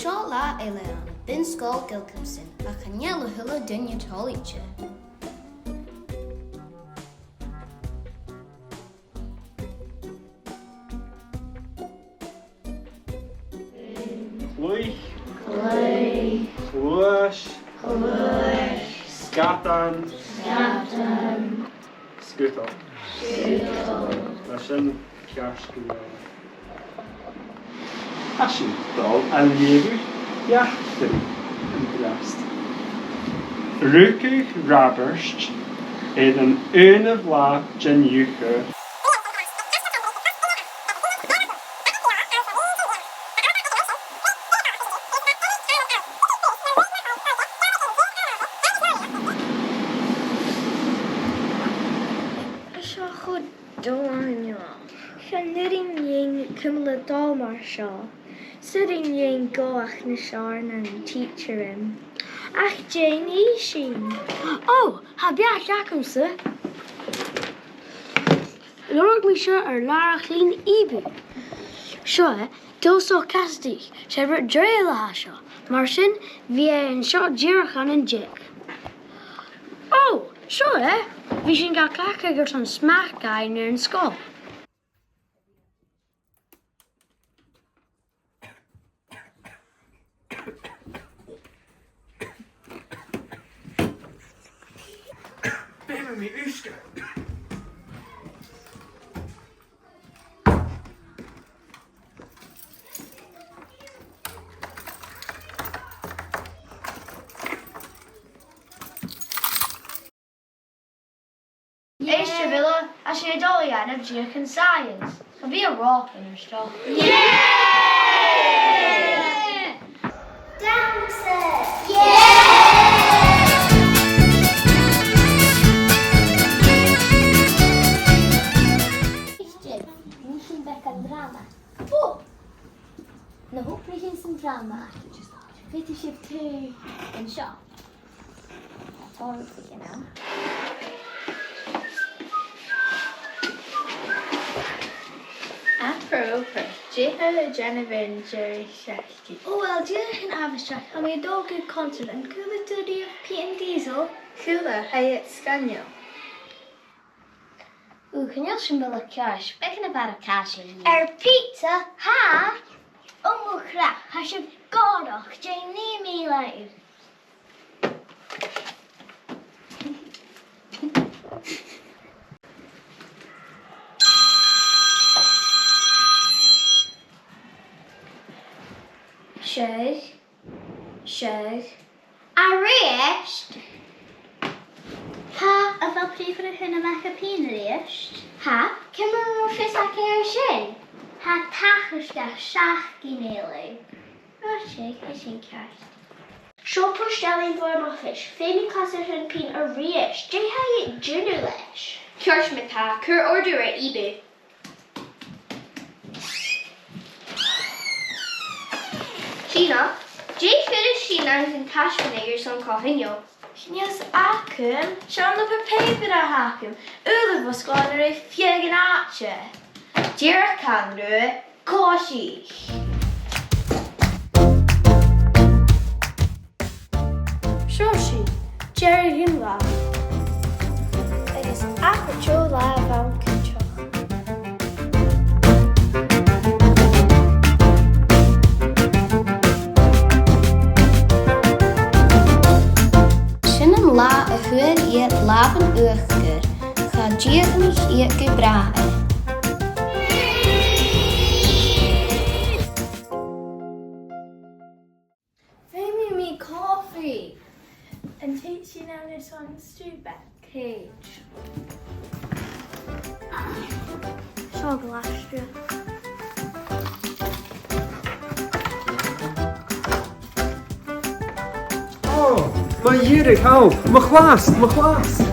Seo lá é le an bin Sgoil Gilcomstoun a chaneal hula duine tálaíte. Clwy. Clwys. Scatan. Sgoil. Sy'n ciasg Asyn dol a lefyr iachtyr yn blast. Rwgych raberst edd yn un y fla geniwch Nidin ying cymla dol mar seo. Sydyn ying goach na siarn and teacher him. Ach Jane Ishin. Oh, ha biach Jacobsa. Lorg mi sure Lara clean ibu. Sure, Dilso Casti, Shebert Drela Hasha. Martin, via and shot Jirachan and Jake. Oh, sure, Vision got clacker got on smack guy near in Sgoil. mi uske. Easter Villa, I see a dolly out of Gilcomstoun science. I'll be a rock in her stuff. Yeah! Dance it! Yeah! Na hopefully here's some drama. Just finish shift 2 and shop. That's all we're thinking now. Apropos, Jihel Jennifer and Jerry Shasky. Oh well, do you can have a strike? I mean, a dog good concert and cool the duty of Pete and Diesel. Kula, hey, it's Scanio. Ooh, can you some bill of cash? Speaking about a cash in Pizza, ha? Oh, crap, I should go off. Jane, leave me like. Shug. Arrest? Ha, a fel prif yr hyn am eich pyn arrest? Ha, cymryd nhw'n ffys ac e'r sien? Ha, tach ysgaf siach gynelu. Sy'n cast. Sio pwysdelyn fod office, ffein i clasur hyn pyn arrest. Jai hai junior lesh. Kjors med ta, kur order at eBay. Sheena, Jay fyrr Sheena yn cash vinegar som cohinio. Knias acum, sian op y paper a hacum. Ylaf o sgol yr ei ffieg yn atche. Dira canru, cosi. Shoshi, Jerry Himla. It is aperture live on control. La a huir iad laban uachgur, cha díoch iad go brae. Fame me coffee and teaching out this one stupid cage. So glastra. Oh, mae Irig, haw, mae chlas.